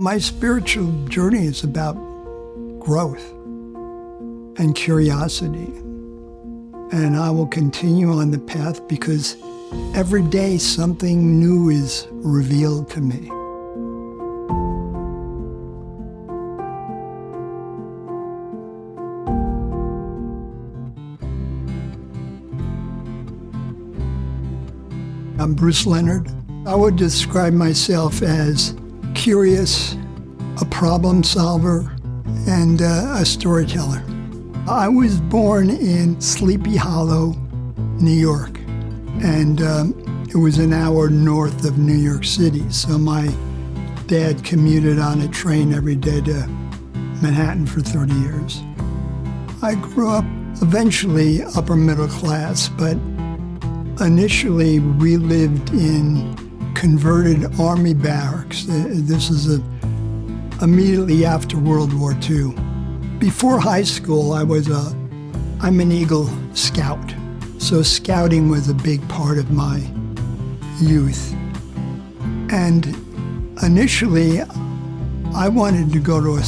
My spiritual journey is about growth and curiosity. And I will continue on the path because every day something new is revealed to me. I'm Bruce Leonard. I would describe myself as curious, a problem solver, and a storyteller. I was born in Sleepy Hollow, New York, and it was an hour north of New York City. So my dad commuted on a train every day to Manhattan for 30 years. I grew up eventually upper middle class, but initially we lived in converted army barracks. This is immediately after World War II. Before high school, I'm an Eagle Scout. So scouting was a big part of my youth. And initially, I wanted to go to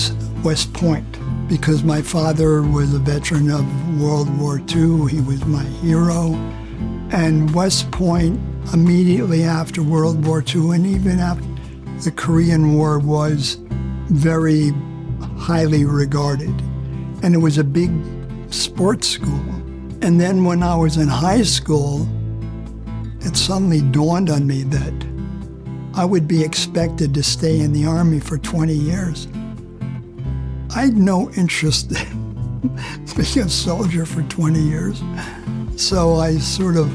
West Point because my father was a veteran of World War II. He was my hero. And West Point, immediately after World War II and even after the Korean War, was very highly regarded. And it was a big sports school. And then when I was in high school, it suddenly dawned on me that I would be expected to stay in the Army for 20 years. I had no interest in being a soldier for 20 years. So I sort of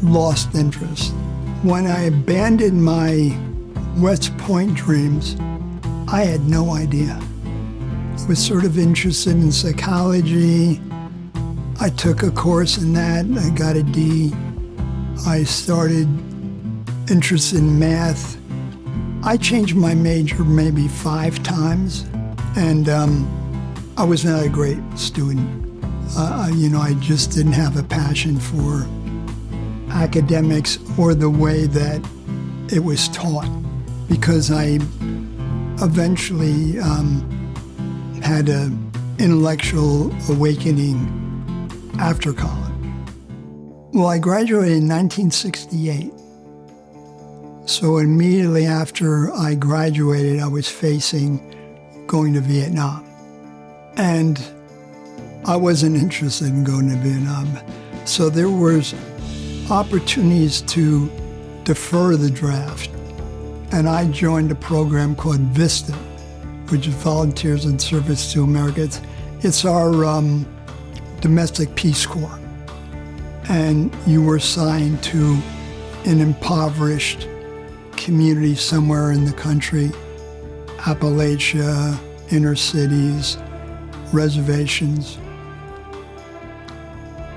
lost interest. When I abandoned my West Point dreams, I had no idea. I was sort of interested in psychology. I took a course in that. I got a D. I started interested in math. I changed my major maybe 5 times, and I was not a great student. I just didn't have a passion for academics or the way that it was taught, because I eventually had an intellectual awakening after college. Well, I graduated in 1968. So immediately after I graduated, I was facing going to Vietnam. And I wasn't interested in going to Vietnam. So there was opportunities to defer the draft. And I joined a program called VISTA, which is Volunteers in Service to America. It's our domestic Peace Corps. And you were assigned to an impoverished community somewhere in the country, Appalachia, inner cities, reservations.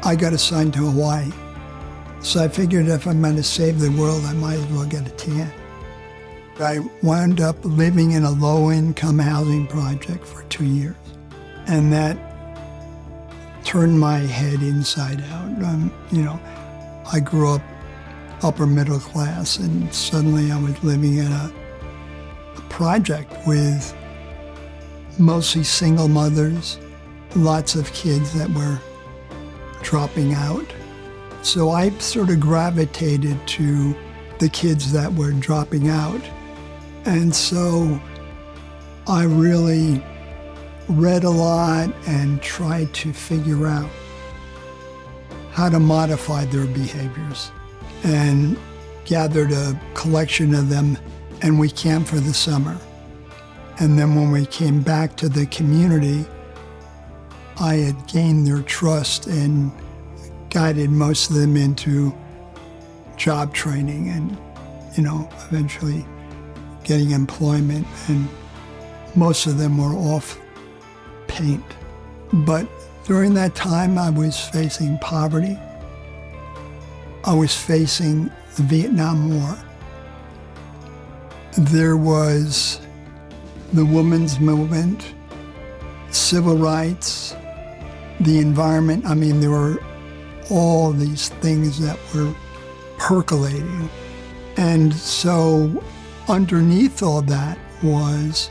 I got assigned to Hawaii. So I figured if I'm going to save the world, I might as well get a tan. I wound up living in a low-income housing project for 2 years. And that turned my head inside out. I grew up upper middle class, and suddenly I was living in a project with mostly single mothers, lots of kids that were dropping out. So I sort of gravitated to the kids that were dropping out. And so I really read a lot and tried to figure out how to modify their behaviors, and gathered a collection of them, and we camped for the summer. And then when we came back to the community, I had gained their trust and guided most of them into job training and, eventually getting employment. And most of them were off paint. But during that time, I was facing poverty. I was facing the Vietnam War. There was the women's movement, civil rights, the environment. There were all these things that were percolating. And so underneath all that was,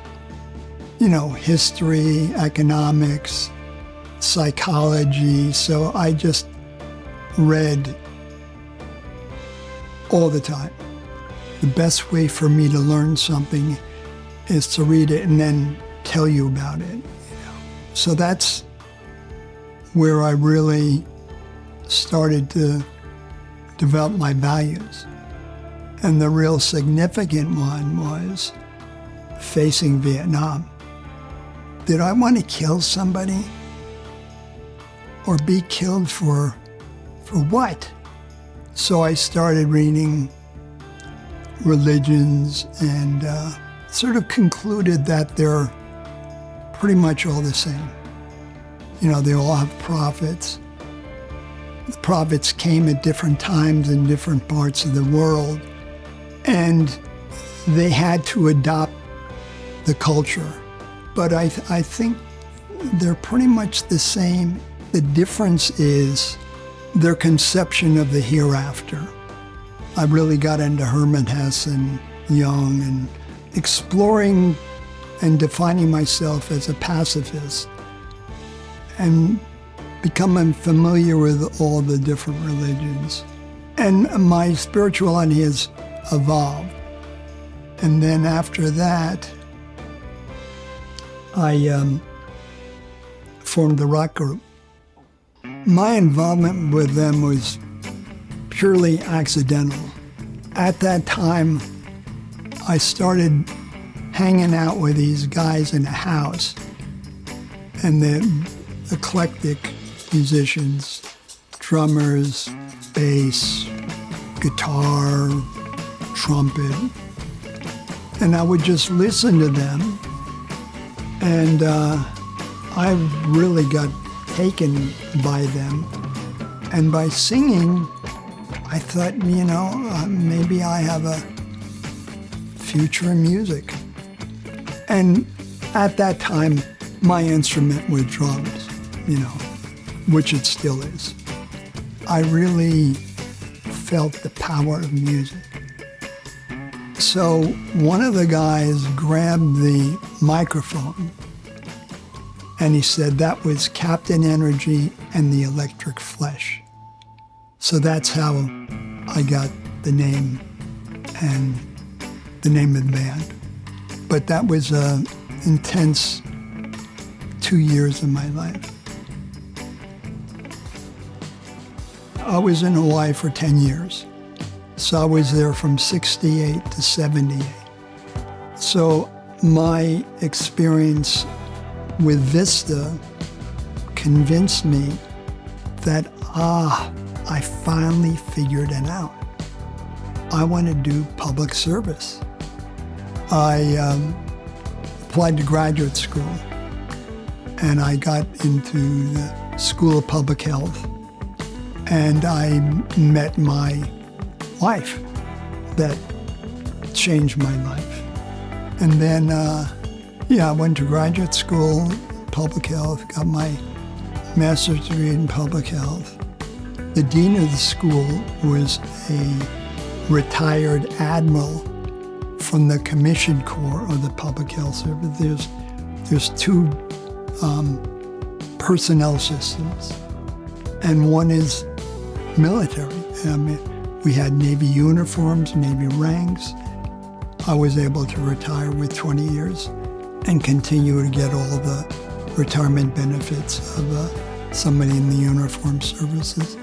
history, economics, psychology. So I just read all the time. The best way for me to learn something is to read it and then tell you about it. So that's where I really started to develop my values. And the real significant one was facing Vietnam. Did I want to kill somebody? Or be killed for what? So I started reading religions and sort of concluded that they're pretty much all the same. They all have prophets. The prophets came at different times in different parts of the world, and they had to adopt the culture. But I think they're pretty much the same. The difference is their conception of the hereafter. I really got into Hermann Hesse and Jung and exploring and defining myself as a pacifist and becoming familiar with all the different religions. And my spirituality has evolved. And then after that, I formed the rock group. My involvement with them was purely accidental. At that time, I started hanging out with these guys in a house, and the eclectic musicians, drummers, bass, guitar, trumpet, and I would just listen to them, and I really got taken by them. And by singing, I thought, maybe I have a future in music. And at that time, my instrument was drums, which it still is. I really felt the power of music. So one of the guys grabbed the microphone and he said that was Captain Energy and the Electric Flesh. So that's how I got the name and the name of the band. But that was an intense 2 years of my life. I was in Hawaii for 10 years. So I was there from 68 to 78. So my experience with Vista convinced me that, I finally figured it out. I want to do public service. I applied to graduate school, and I got into the School of Public Health, and I met my wife that changed my life. And then, I went to graduate school, public health, got my master's degree in public health. The dean of the school was a retired admiral from the Commissioned Corps of the Public Health Service. There's two personnel systems, and one is military. We had Navy uniforms, Navy ranks. I was able to retire with 20 years and continue to get all the retirement benefits of somebody in the uniformed services.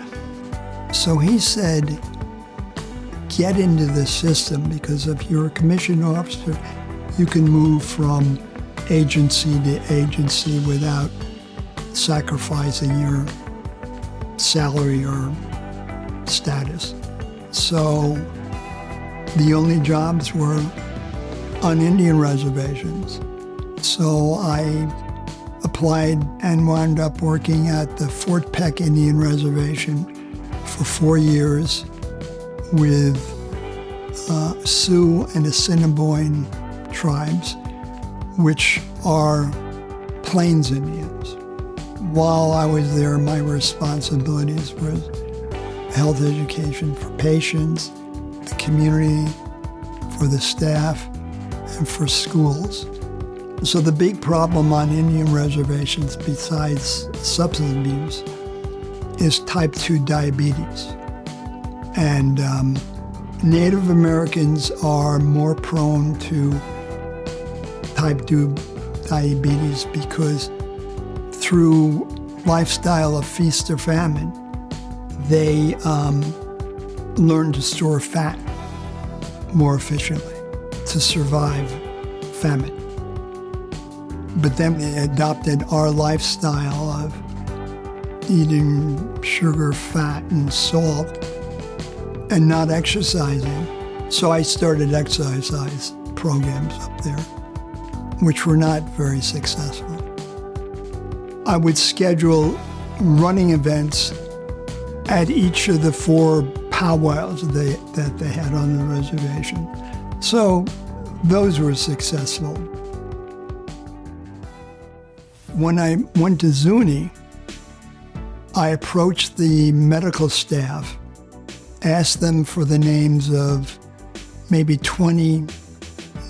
So he said, get into the system, because if you're a commissioned officer, you can move from agency to agency without sacrificing your salary or status. So the only jobs were on Indian reservations. So I applied and wound up working at the Fort Peck Indian Reservation for 4 years with Sioux and Assiniboine tribes, which are Plains Indians. While I was there, my responsibilities were health education for patients, the community, for the staff, for schools. So the big problem on Indian reservations, besides substance abuse, is type 2 diabetes. And Native Americans are more prone to type 2 diabetes because through lifestyle of feast or famine, they learn to store fat more efficiently to survive famine. But then they adopted our lifestyle of eating sugar, fat, and salt and not exercising. So I started exercise programs up there, which were not very successful. I would schedule running events at each of the 4 powwows that they had on the reservation. So those were successful. When I went to Zuni, I approached the medical staff, asked them for the names of maybe 20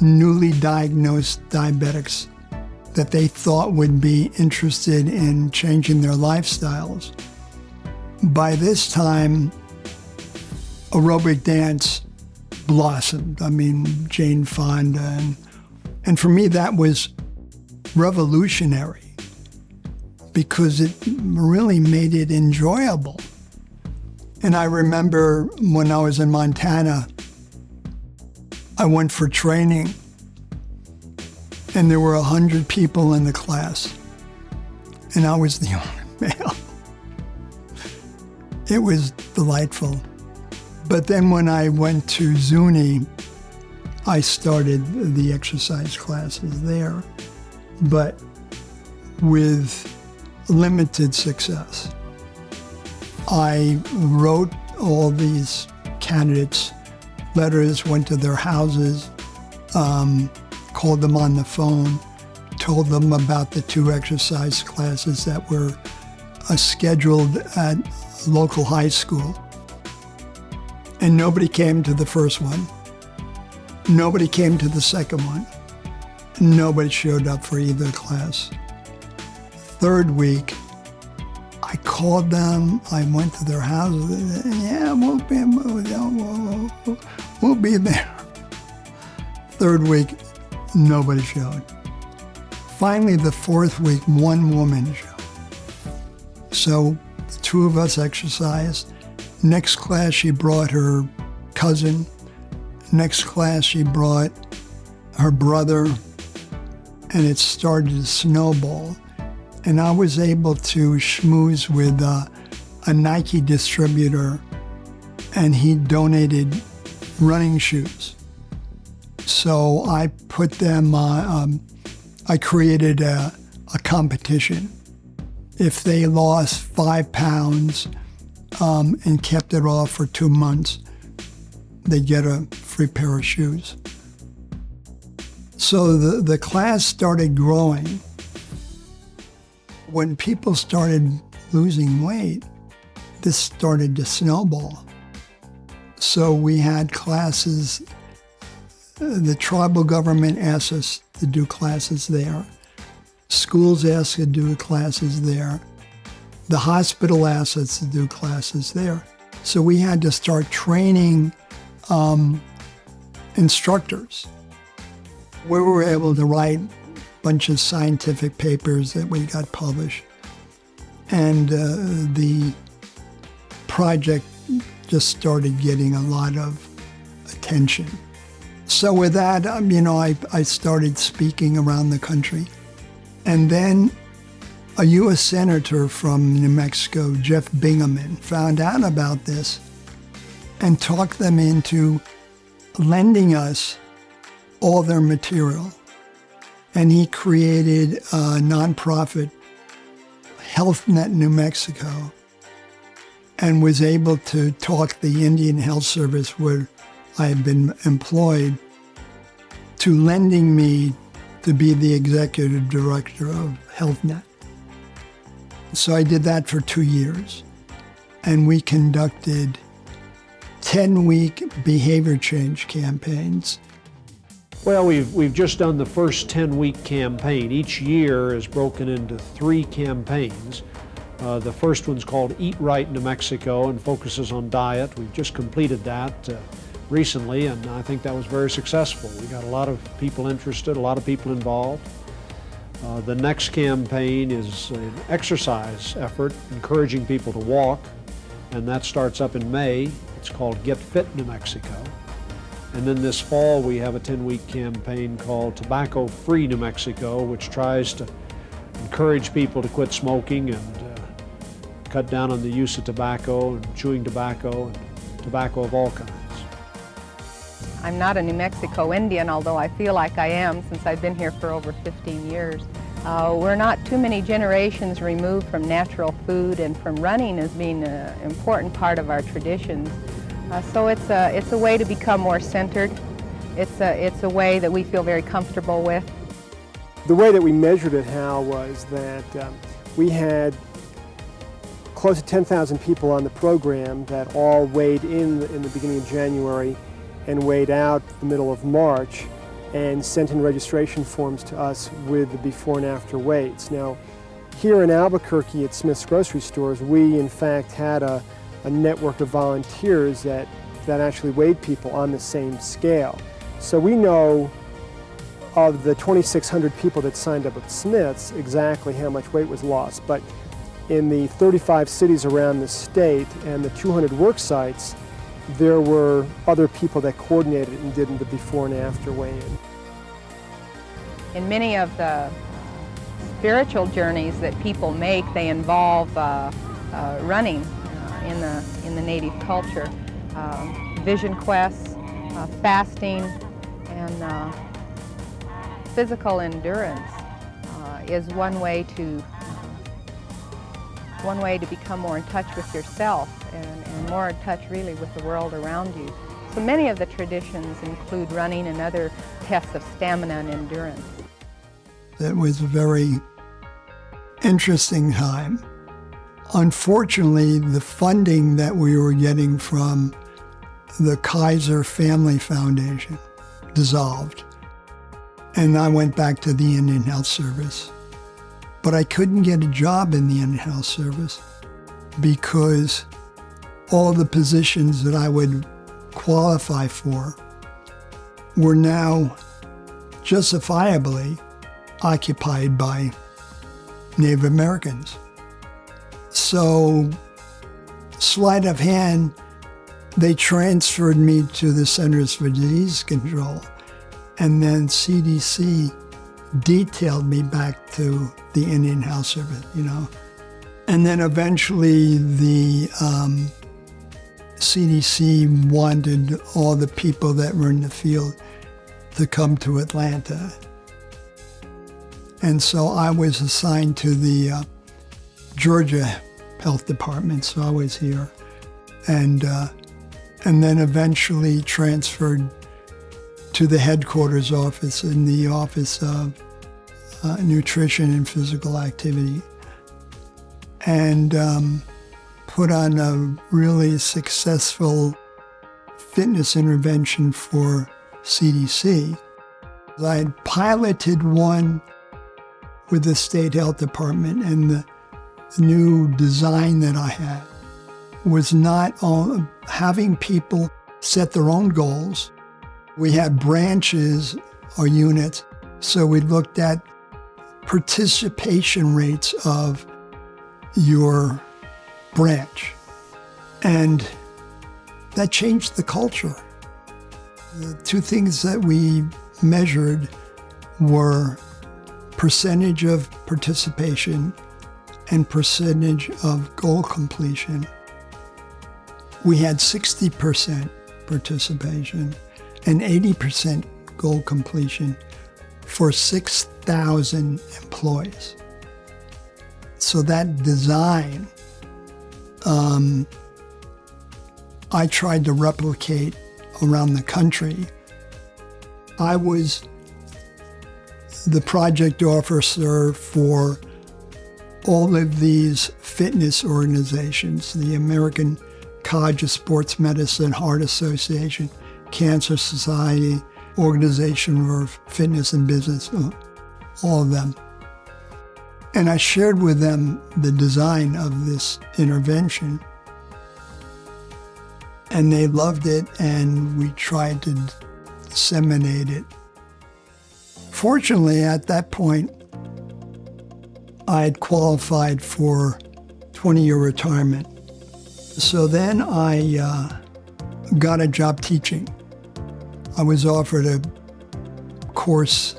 newly diagnosed diabetics that they thought would be interested in changing their lifestyles. By this time, aerobic dance blossomed. I mean, Jane Fonda. And for me, that was revolutionary because it really made it enjoyable. And I remember when I was in Montana, I went for training, and there were 100 people in the class, and I was the only male. It was delightful. But then when I went to Zuni, I started the exercise classes there, but with limited success. I wrote all these candidates letters, went to their houses, called them on the phone, told them about the 2 exercise classes that were scheduled at local high school. And nobody came to the first one. Nobody came to the second one. Nobody showed up for either class. 3rd week, I called them. I went to their houses. Yeah, we'll be there. 3rd week, nobody showed. Finally, the 4th week, 1 woman showed. So the 2 of us exercised. Next class, she brought her cousin. Next class, she brought her brother. And it started to snowball. And I was able to schmooze with a Nike distributor, and he donated running shoes. So I put them, I created a competition. If they lost 5 pounds and kept it off for 2 months, they'd get a free pair of shoes. So the class started growing. When people started losing weight, this started to snowball. So we had classes. The tribal government asked us to do classes there. Schools asked to do classes there. The hospital asked us to do classes there. So we had to start training instructors. We were able to write bunch of scientific papers that we got published. And the project just started getting a lot of attention. So with that, I started speaking around the country. And then a U.S. Senator from New Mexico, Jeff Bingaman, found out about this and talked them into lending us all their material. And he created a nonprofit, HealthNet New Mexico, and was able to talk the Indian Health Service, where I had been employed, to lending me to be the executive director of HealthNet. So I did that for 2 years. And we conducted 10-week behavior change campaigns Well, we've just done the first 10-week campaign. Each year is broken into 3 campaigns. The first one's called Eat Right New Mexico and focuses on diet. We've just completed that recently, and I think that was very successful. We got a lot of people interested, a lot of people involved. The next campaign is an exercise effort, encouraging people to walk, and that starts up in May. It's called Get Fit New Mexico. And then this fall we have a 10-week campaign called Tobacco Free New Mexico, which tries to encourage people to quit smoking and cut down on the use of tobacco and chewing tobacco and tobacco of all kinds. I'm not a New Mexico Indian, although I feel like I am since I've been here for over 15 years. We're not too many generations removed from natural food and from running as being an important part of our traditions. So it's a way to become more centered. It's a way that we feel very comfortable with. The way that we measured it, Hal, was that we had close to 10,000 people on the program that all weighed in the beginning of January and weighed out the middle of March and sent in registration forms to us with the before and after weights. Now, here in Albuquerque at Smith's Grocery Stores, we in fact had a network of volunteers that actually weighed people on the same scale. So we know of the 2,600 people that signed up at Smith's exactly how much weight was lost. But in the 35 cities around the state and the 200 work sites, there were other people that coordinated and did the before and after weigh-in. In many of the spiritual journeys that people make, they involve running in the native culture. Vision quests, fasting, and physical endurance is one way to become more in touch with yourself and more in touch really with the world around you. So many of the traditions include running and other tests of stamina and endurance. It was a very interesting time. Unfortunately, the funding that we were getting from the Kaiser Family Foundation dissolved, and I went back to the Indian Health Service. But I couldn't get a job in the Indian Health Service because all the positions that I would qualify for were now justifiably occupied by Native Americans. So, sleight of hand, they transferred me to the Centers for Disease Control, and then CDC detailed me back to the Indian Health Service, And then eventually the CDC wanted all the people that were in the field to come to Atlanta. And so I was assigned to the Georgia Health Department, so I was here. And then eventually transferred to the headquarters office in the Office of Nutrition and Physical Activity, and put on a really successful fitness intervention for CDC. I had piloted one with the State Health Department, and the new design that I had was not having people set their own goals. We had branches or units, so we looked at participation rates of your branch, and that changed the culture. The 2 things that we measured were percentage of participation and percentage of goal completion. We had 60% participation and 80% goal completion for 6,000 employees. So that design, I tried to replicate around the country. I was the project officer for all of these fitness organizations, the American College of Sports Medicine, Heart Association, Cancer Society, organization or fitness and business, all of them. And I shared with them the design of this intervention. And they loved it, and we tried to disseminate it. Fortunately, at that point, I had qualified for 20-year retirement. So then I got a job teaching. I was offered a course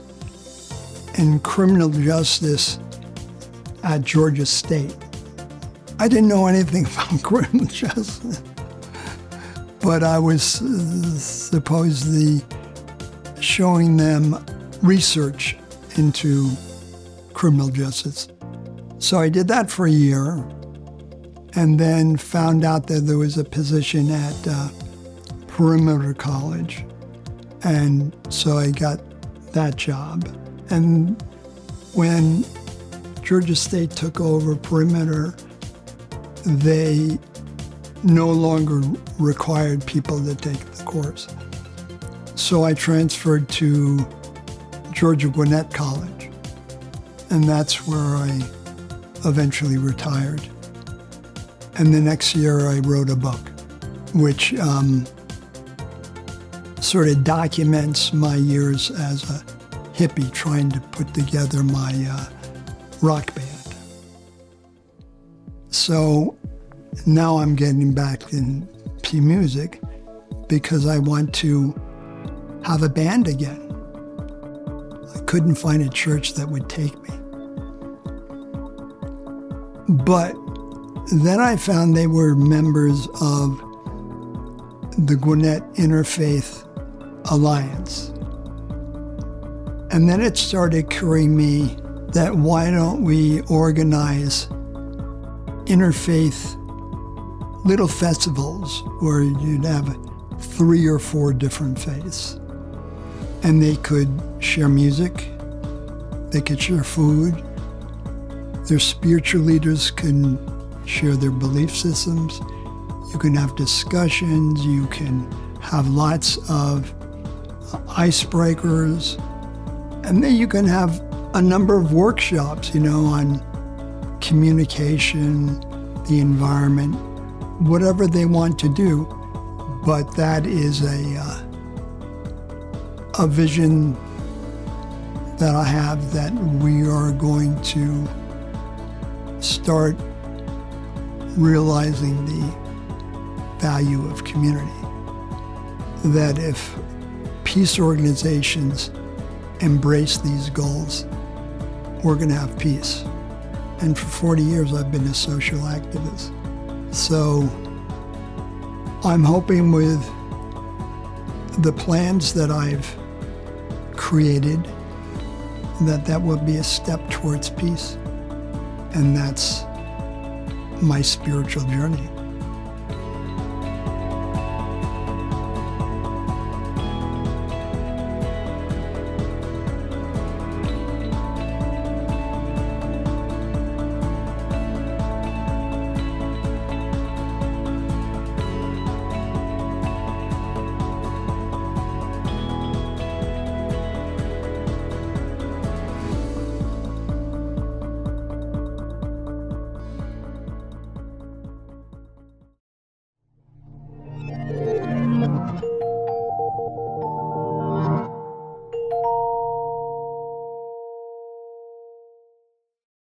in criminal justice at Georgia State. I didn't know anything about criminal justice, but I was supposedly showing them research into criminal justice. So I did that for a year, and then found out that there was a position at Perimeter College. And so I got that job. And when Georgia State took over Perimeter, they no longer required people to take the course. So I transferred to Georgia Gwinnett College, and that's where I eventually retired. And the next year I wrote a book, which sort of documents my years as a hippie trying to put together my rock band. So now I'm getting back into music because I want to have a band again. I couldn't find a church that would take me. But then I found they were members of the Gwinnett Interfaith Alliance. And then it started occurring to me that why don't we organize interfaith little festivals where you'd have 3 or 4 different faiths. And they could share music, they could share food, their spiritual leaders can share their belief systems, you can have discussions, you can have lots of icebreakers, and then you can have a number of workshops, on communication, the environment, whatever they want to do. But that is a vision that I have, that we are going to start realizing the value of community. That if peace organizations embrace these goals, we're going to have peace. And for 40 years, I've been a social activist. So I'm hoping with the plans that I've created, that will be a step towards peace. And that's my spiritual journey.